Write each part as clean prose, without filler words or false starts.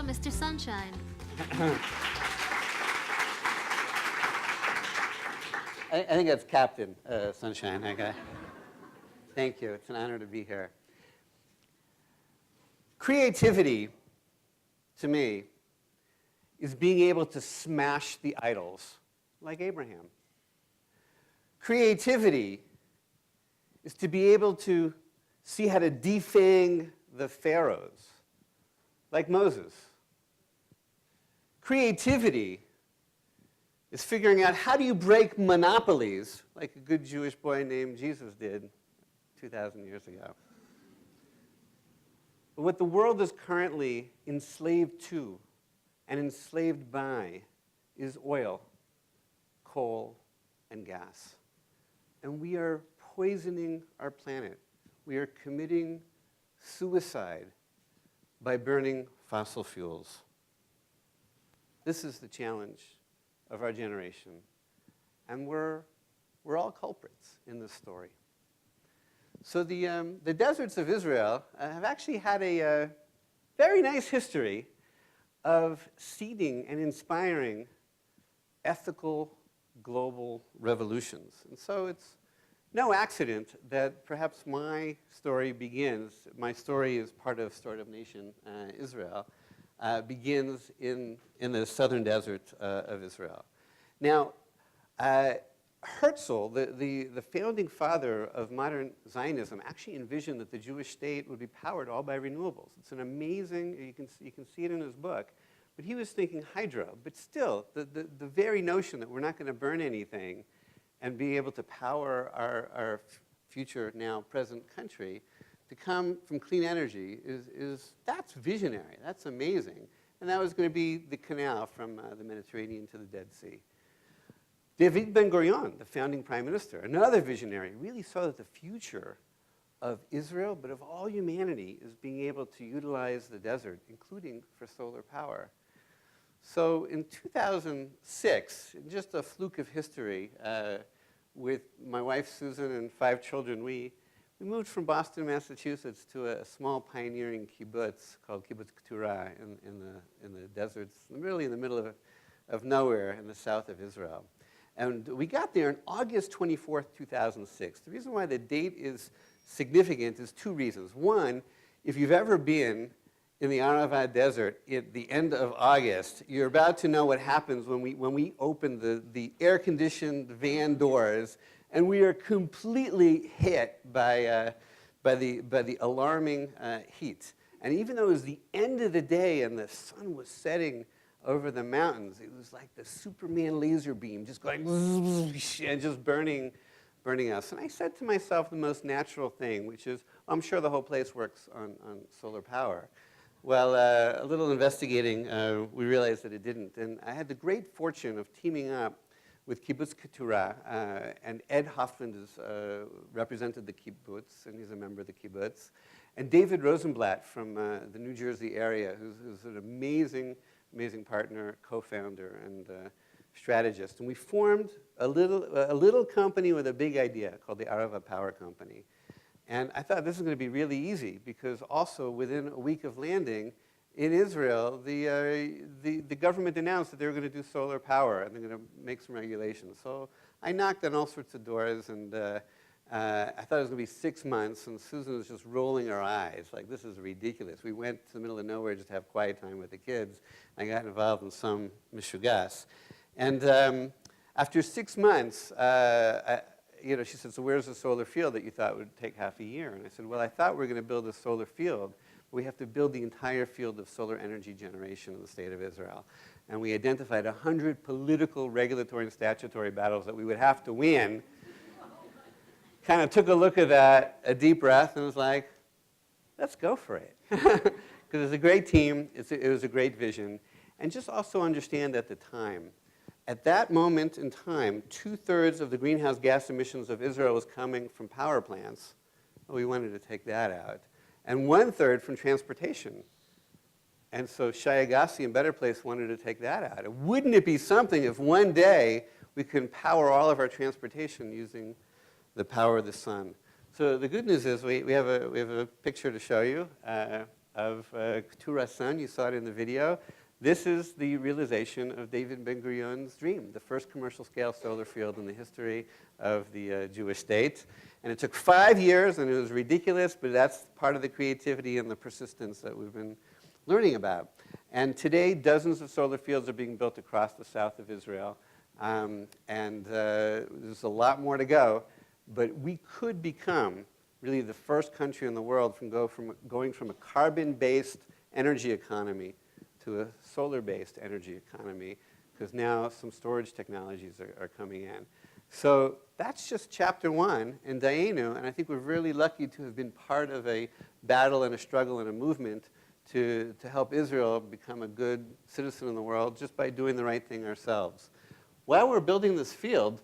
Mr. Sunshine. I think that's Captain Sunshine. Okay. Thank you. It's an honor to be here. Creativity, to me, is being able to smash the idols like Abraham. Creativity is to be able to see how to defang the pharaohs like Moses. Creativity is figuring out how do you break monopolies like a good Jewish boy named Jesus did 2,000 years ago. But what the world is currently enslaved to and enslaved by is oil, coal, and gas. And we are poisoning our planet. We are committing suicide by burning fossil fuels. This is the challenge of our generation. And we're all culprits in this story. So the deserts of Israel have actually had a very nice history of seeding and inspiring ethical global revolutions. And so it's no accident that perhaps my story is part of Startup Nation Israel, begins in the southern desert of Israel. Now, Herzl, the founding father of modern Zionism, actually envisioned that the Jewish state would be powered all by renewables. It's an amazing, you can see it in his book, but he was thinking hydro. But still, the very notion that we're not going to burn anything and be able to power our future, now present country to come from clean energy that's visionary, that's amazing. And that was going to be the canal from the Mediterranean to the Dead Sea. David Ben-Gurion, the founding prime minister, another visionary, really saw that the future of Israel, but of all humanity, is being able to utilize the desert, including for solar power. So in 2006, in just a fluke of history, with my wife Susan and 5 children, we moved from Boston, Massachusetts to a small pioneering kibbutz called Kibbutz Keturah in the deserts, really in the middle of nowhere in the south of Israel. And we got there on August 24th, 2006. The reason why the date is significant is 2 reasons. One, if you've ever been in the Arava Desert at the end of August, you're about to know what happens when we open the air-conditioned van doors, and we are completely hit by the alarming heat. And even though it was the end of the day and the sun was setting over the mountains, it was like the Superman laser beam just going and just burning us. And I said to myself the most natural thing, which is, I'm sure the whole place works on solar power. Well, a little investigating, we realized that it didn't. And I had the great fortune of teaming up with Kibbutz Keturah, and Ed Hoffman represented the kibbutz, and he's a member of the kibbutz, and David Rosenblatt from the New Jersey area, who's an amazing partner, co-founder, and strategist. And we formed a little company with a big idea called the Arava Power Company. And I thought this is going to be really easy because also within a week of landing in Israel, the government announced that they were going to do solar power and they're going to make some regulations. So I knocked on all sorts of doors, and I thought it was going to be 6 months, and Susan was just rolling her eyes like, this is ridiculous. We went to the middle of nowhere just to have quiet time with the kids. I got involved in some mishugas. And after 6 months, she said, so where's the solar field that you thought would take half a year? And I said, well, I thought we were going to build a solar field. We have to build the entire field of solar energy generation in the state of Israel. And we identified 100 political, regulatory, and statutory battles that we would have to win. Kind of took a look at that, a deep breath, and was like, let's go for it. Because it's a great team, it was a great vision. And just also understand at the time, at that moment in time, 2/3 of the greenhouse gas emissions of Israel was coming from power plants. Well, we wanted to take that out. And 1/3 from transportation. And so Shai Agassi and Better Place wanted to take that out. And wouldn't it be something if one day we could power all of our transportation using the power of the sun? So the good news is we have a picture to show you. of Keturah's son. You saw it in the video. This is the realization of David Ben-Gurion's dream, the first commercial-scale solar field in the history of the Jewish state. And it took 5 years, and it was ridiculous, but that's part of the creativity and the persistence that we've been learning about. And today, dozens of solar fields are being built across the south of Israel. There's a lot more to go, but we could become really the first country in the world going from a carbon-based energy economy to a solar-based energy economy, because now some storage technologies are coming in. So that's just chapter 1 in Dayenu, and I think we're really lucky to have been part of a battle and a struggle and a movement to help Israel become a good citizen in the world just by doing the right thing ourselves. While we're building this field,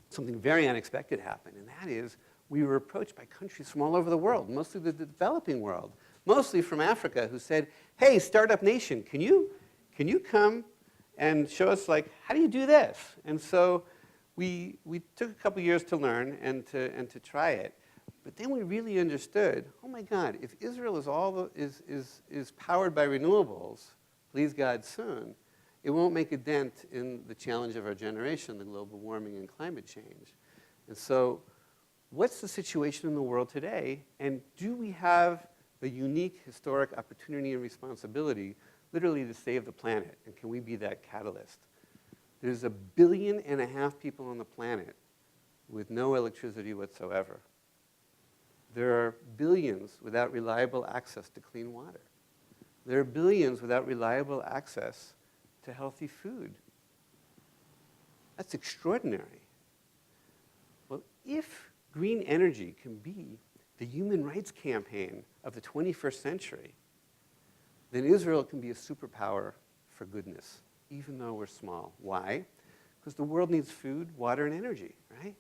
something very unexpected happened, and that is we were approached by countries from all over the world, mostly the developing world, mostly from Africa, who said, hey, startup nation, can you come and show us, like, how do you do this? And so we took a couple years to learn and to try it. But then we really understood, oh my God, if Israel is powered by renewables, please God soon, it won't make a dent in the challenge of our generation, the global warming and climate change. And so what's the situation in the world today? And do we have a unique historic opportunity and responsibility literally to save the planet? And can we be that catalyst? There's 1.5 billion people on the planet with no electricity whatsoever. There are billions without reliable access to clean water. There are billions without reliable access to healthy food. That's extraordinary. Well, if green energy can be the human rights campaign of the 21st century, then Israel can be a superpower for goodness, even though we're small. Why? Because the world needs food, water, and energy, right?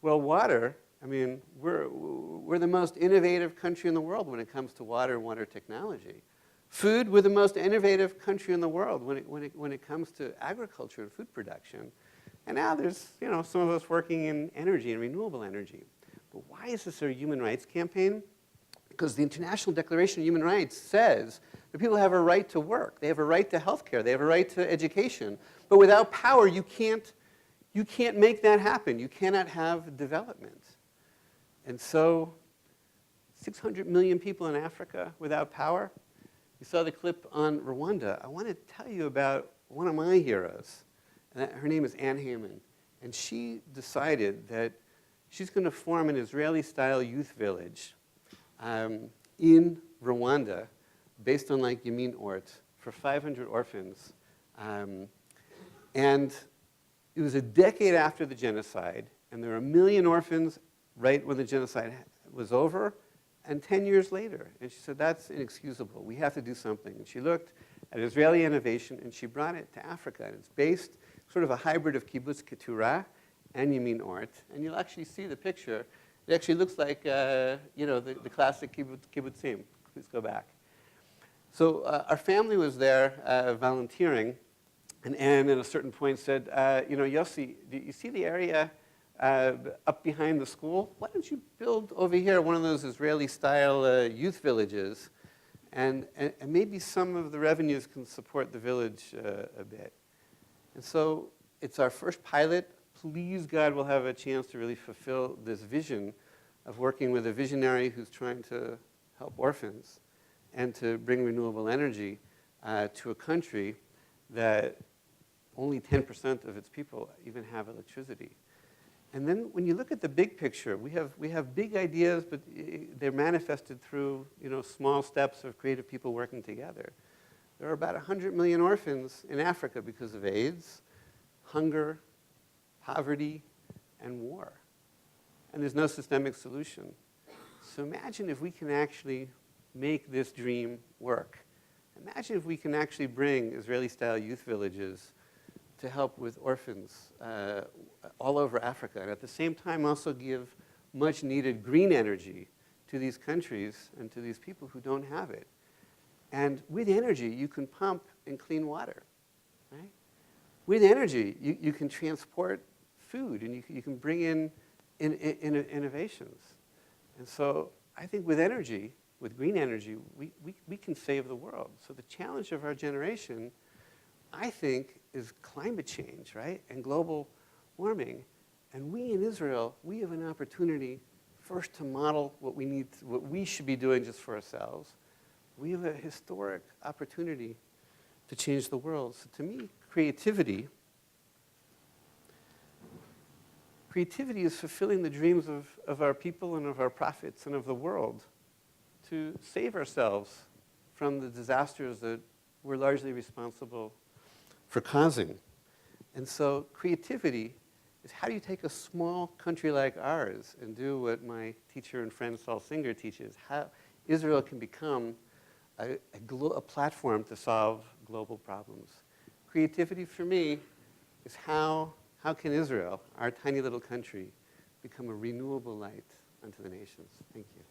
Well, water, I mean, we're the most innovative country in the world when it comes to water and water technology. Food, we're the most innovative country in the world when it comes to agriculture and food production. And now there's, some of us working in energy and renewable energy. But why is this a human rights campaign? Because the International Declaration of Human Rights says that people have a right to work, they have a right to health care, they have a right to education. But without power, you can't make that happen. You cannot have development. And so 600 million people in Africa without power. You saw the clip on Rwanda. I want to tell you about one of my heroes. And her name is Anne Haman. And she decided that she's going to form an Israeli-style youth village in Rwanda based on like Yamin Ort for 500 orphans. And it was a decade after the genocide, and there were 1 million orphans right when the genocide was over, and 10 years later. And she said, that's inexcusable. We have to do something. And she looked at Israeli innovation, and she brought it to Africa. And it's based sort of a hybrid of Kibbutz Keturah and Yamin Ort. And you'll actually see the picture. It actually looks like, the classic kibbutzim. Please go back. So our family was there volunteering. And Anne, at a certain point, said, Yossi, do you see the area up behind the school? Why don't you build over here one of those Israeli-style youth villages, and maybe some of the revenues can support the village a bit. And so it's our first pilot. Please, God, we'll have a chance to really fulfill this vision of working with a visionary who's trying to help orphans and to bring renewable energy to a country that only 10% of its people even have electricity. And then when you look at the big picture, we have big ideas, but they're manifested through small steps of creative people working together. There are about 100 million orphans in Africa because of AIDS, hunger, poverty, and war. And there's no systemic solution. So imagine if we can actually make this dream work. Imagine if we can actually bring Israeli-style youth villages to help with orphans all over Africa, and at the same time also give much needed green energy to these countries and to these people who don't have it. And with energy, you can pump and clean water, right? With energy, you can transport food, and you can bring in innovations. And so I think with energy, with green energy, we can save the world. So the challenge of our generation, I think, is climate change, right? And global warming. And we in Israel, we have an opportunity first to model what we should be doing just for ourselves. We have a historic opportunity to change the world. So to me, creativity is fulfilling the dreams of our people and of our prophets and of the world to save ourselves from the disasters that we're largely responsible for causing. And so creativity is how do you take a small country like ours and do what my teacher and friend Saul Singer teaches, how Israel can become a platform to solve global problems. Creativity for me is how can Israel, our tiny little country, become a renewable light unto the nations. Thank you.